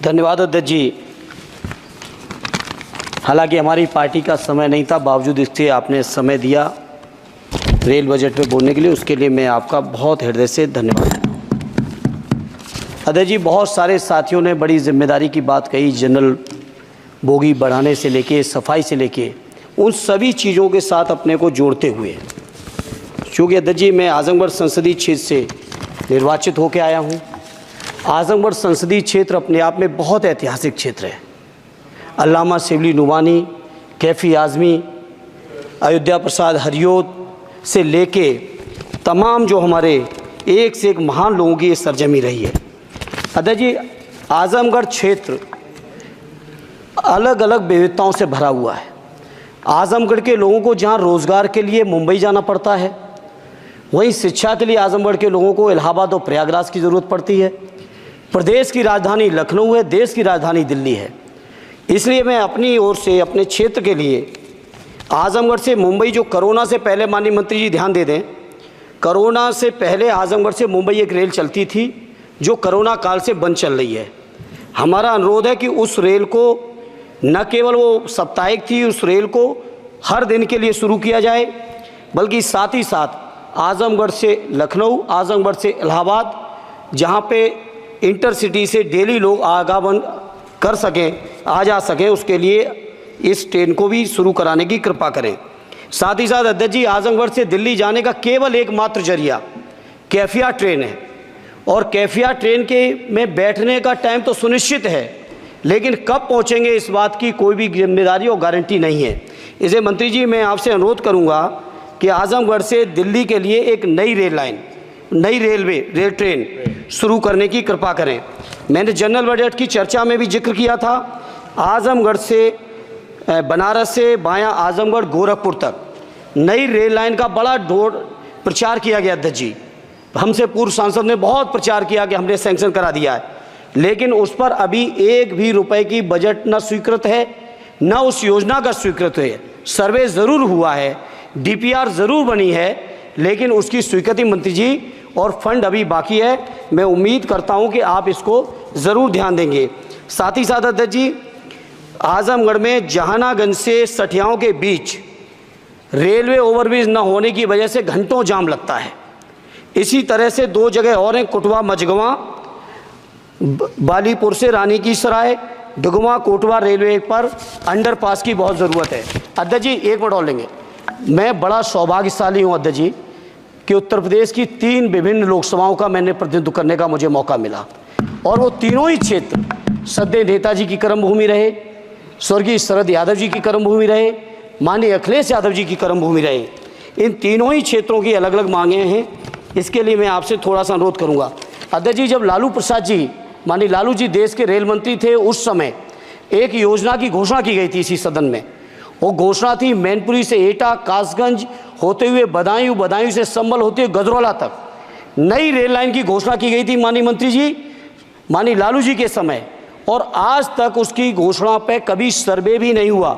धन्यवाद अध्यक्ष जी। हालांकि हमारी पार्टी का समय नहीं था, बावजूद इसके आपने समय दिया रेल बजट पे बोलने के लिए, उसके लिए मैं आपका बहुत हृदय से धन्यवाद। अध्यक्ष जी, बहुत सारे साथियों ने बड़ी जिम्मेदारी की बात कही, जनरल बोगी बढ़ाने से लेके सफाई से लेके उन सभी चीज़ों के साथ अपने को जोड़ते हुए, क्योंकि अध्यक्ष जी मैं आजमगढ़ संसदीय क्षेत्र से निर्वाचित होकर आया हूँ। आजमगढ़ संसदीय क्षेत्र अपने आप में बहुत ऐतिहासिक क्षेत्र है। अल्लामा शिबली नुमानी, कैफ़ी आज़मी, अयोध्या प्रसाद हरियोत से लेके तमाम जो हमारे एक से एक महान लोगों की ये सरजमी रही है। अध्यक्ष जी, आजमगढ़ क्षेत्र अलग अलग विविधताओं से भरा हुआ है। आजमगढ़ के लोगों को जहाँ रोज़गार के लिए मुंबई जाना पड़ता है, वहीं शिक्षा के लिए आजमगढ़ के लोगों को इलाहाबाद और प्रयागराज की ज़रूरत पड़ती है। प्रदेश की राजधानी लखनऊ है, देश की राजधानी दिल्ली है। इसलिए मैं अपनी ओर से अपने क्षेत्र के लिए आजमगढ़ से मुंबई, जो कोरोना से पहले, माननीय मंत्री जी ध्यान दे दें, कोरोना से पहले आजमगढ़ से मुंबई एक रेल चलती थी जो कोरोना काल से बंद चल रही है। हमारा अनुरोध है कि उस रेल को न केवल वो साप्ताहिक थी, उस रेल को हर दिन के लिए शुरू किया जाए, बल्कि साथ ही साथ आजमगढ़ से लखनऊ, आजमगढ़ से इलाहाबाद, जहाँ पे इंटरसिटी से डेली लोग आवागमन कर सकें, आ जा सकें, उसके लिए इस ट्रेन को भी शुरू कराने की कृपा करें। साथ ही साथ अध्यक्ष जी, आजमगढ़ से दिल्ली जाने का केवल एकमात्र जरिया कैफिया ट्रेन है, और कैफिया ट्रेन के में बैठने का टाइम तो सुनिश्चित है, लेकिन कब पहुंचेंगे इस बात की कोई भी जिम्मेदारी और गारंटी नहीं है। इसे मंत्री जी मैं आपसे अनुरोध करूंगा कि आजमगढ़ से दिल्ली के लिए एक नई रेल लाइन, नई रेल ट्रेन शुरू करने की कृपा करें। मैंने जनरल बजट की चर्चा में भी जिक्र किया था, आजमगढ़ से बनारस से बायां आजमगढ़ गोरखपुर तक नई रेल लाइन का बड़ा प्रचार किया गया अध्यक्ष जी। हमसे पूर्व सांसद ने बहुत प्रचार किया कि हमने सैंक्शन करा दिया है, लेकिन उस पर अभी एक भी रुपए की बजट न स्वीकृत है, न उस योजना का स्वीकृत है। सर्वे ज़रूर हुआ है, डीपीआर ज़रूर बनी है, लेकिन उसकी स्वीकृति मंत्री जी और फंड अभी बाकी है। मैं उम्मीद करता हूं कि आप इसको ज़रूर ध्यान देंगे। साथ ही साथ अध्यक्ष जी, आजमगढ़ में जहानागंज से सठियाओं के बीच रेलवे ओवरब्रिज न होने की वजह से घंटों जाम लगता है। इसी तरह से दो जगह और हैं, कुटवा मझगवां, बालीपुर से रानी की सराय, डुगवा कोटवा रेलवे पर अंडरपास की बहुत ज़रूरत है। अध्यक्ष जी एक मिनट और लेंगे। मैं बड़ा सौभाग्यशाली हूँ अध्यक्ष जी कि उत्तर प्रदेश की 3 विभिन्न लोकसभाओं का मैंने प्रतिनिधित्व करने का मुझे मौका मिला, और वो तीनों ही क्षेत्र सदैव नेताजी की कर्मभूमि रहे, स्वर्गीय शरद यादव जी की कर्मभूमि रहे, माननीय अखिलेश यादव जी की कर्मभूमि रहे। इन तीनों ही क्षेत्रों की अलग अलग मांगें हैं। इसके लिए मैं आपसे थोड़ा सा अनुरोध करूँगा अध्यक्ष जी, जब लालू प्रसाद जी, माननीय लालू जी देश के रेल मंत्री थे, उस समय एक योजना की घोषणा की गई थी इसी सदन में। वो घोषणा थी मैनपुरी से एटा, कासगंज होते हुए बदायूं, बदायूं से संभल होते हुए गजरौला तक नई रेल लाइन की घोषणा की गई थी माननीय मंत्री जी, माननीय लालू जी के समय, और आज तक उसकी घोषणा पे कभी सर्वे भी नहीं हुआ।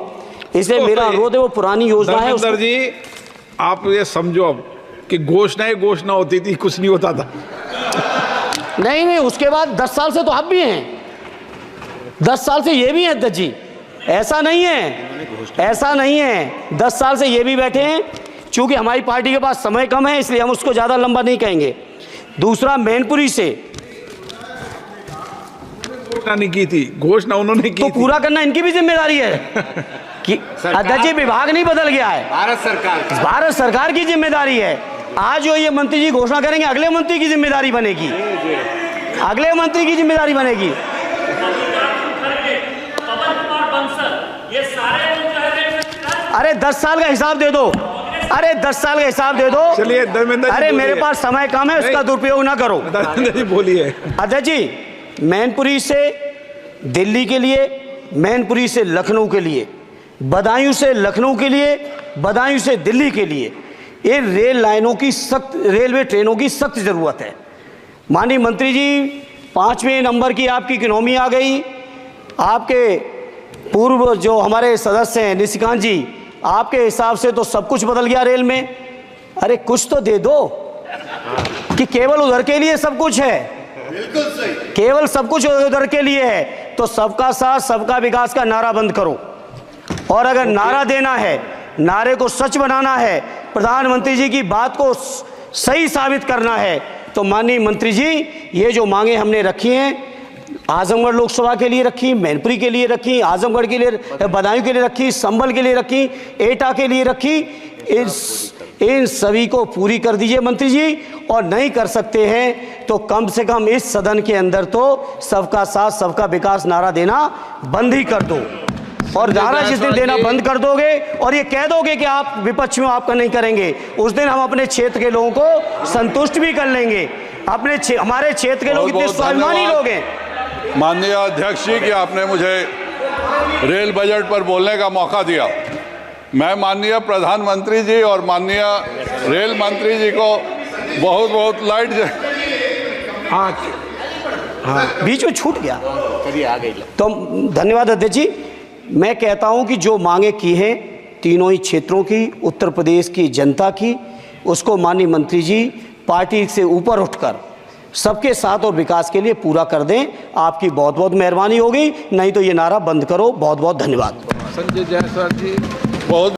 इसलिए मेरा अनुरोध है, वो पुरानी योजना है। धर्मेंद्र जी, आप ये समझो अब कि घोषणा होती थी, कुछ नहीं होता था। नहीं, उसके बाद 10 साल से तो आप भी हैं, 10 साल से ये भी हैं अध्यक्ष जी, ऐसा नहीं है 10 साल से ये भी बैठे हैं। चूंकि हमारी पार्टी के पास समय कम है, इसलिए हम उसको ज़्यादा लंबा नहीं कहेंगे। दूसरा, मैनपुरी से घोषणा नहीं की थी, घोषणा उन्होंने की तो थी। पूरा करना इनकी भी जिम्मेदारी है कि अध्यक्ष जी, विभाग नहीं बदल गया है, भारत सरकार की जिम्मेदारी है। आज जो ये मंत्री जी घोषणा करेंगे, अगले मंत्री की जिम्मेदारी बनेगी, अगले मंत्री की जिम्मेदारी बनेगी। अरे 10 साल का हिसाब दे दो, अरे 10 साल का हिसाब दे दो। चलिए धर्मेंद्र जी, अरे मेरे पास समय कम है, उसका दुरुपयोग ना करो। धर्मेंद्र जी बोलिए। अध्यक्ष जी, मैनपुरी से दिल्ली के लिए, मैनपुरी से लखनऊ के लिए, बदायूं से लखनऊ के लिए, बदायूं से दिल्ली के लिए ये रेल लाइनों की सख्त, रेलवे ट्रेनों की सख्त ज़रूरत है। माननीय मंत्री जी, 5वें नंबर की आपकी इकोनॉमी आ गई। आपके पूर्व जो हमारे सदस्य हैं निशिकांत जी, आपके हिसाब से तो सब कुछ बदल गया रेल में। अरे कुछ तो दे दो कि केवल उधर के लिए सब कुछ है, बिल्कुल सही, केवल सब कुछ उधर के लिए है। तो सबका साथ सबका विकास का नारा बंद करो। और अगर नारा देना है, नारे को सच बनाना है, प्रधानमंत्री जी की बात को सही साबित करना है, तो माननीय मंत्री जी ये जो मांगे हमने रखी हैं, आजमगढ़ लोकसभा के लिए रखी, मैनपुरी के लिए रखी, आजमगढ़ के लिए, बदायूं के लिए रखी, संभल के लिए रखी, एटा के लिए रखी, इन सभी को पूरी कर दीजिए मंत्री जी। और नहीं कर सकते हैं तो कम से कम इस सदन के अंदर तो सबका साथ सबका विकास नारा देना बंद ही कर दो। और नारा जिस दिन देना बंद कर दोगे और ये कह दोगे कि आप विपक्ष में आपका नहीं करेंगे, उस दिन हम अपने क्षेत्र के लोगों को संतुष्ट भी कर लेंगे। हमारे क्षेत्र के लोग इतने स्वाभिमानी लोग हैं। माननीय अध्यक्ष जी कि आपने मुझे रेल बजट पर बोलने का मौका दिया। मैं माननीय प्रधानमंत्री जी और माननीय रेल मंत्री जी को बहुत बहुत लाइट हाँ बीच में छूट गया, आ गई। तो धन्यवाद अध्यक्ष जी। मैं कहता हूं कि जो मांगे की हैं तीनों ही क्षेत्रों की, उत्तर प्रदेश की जनता की, उसको माननीय मंत्री जी पार्टी से ऊपर उठकर सबके साथ और विकास के लिए पूरा कर दें। आपकी बहुत बहुत मेहरबानी होगी, नहीं तो ये नारा बंद करो। बहुत बहुत धन्यवाद। संजय जायसवाल जी बहुत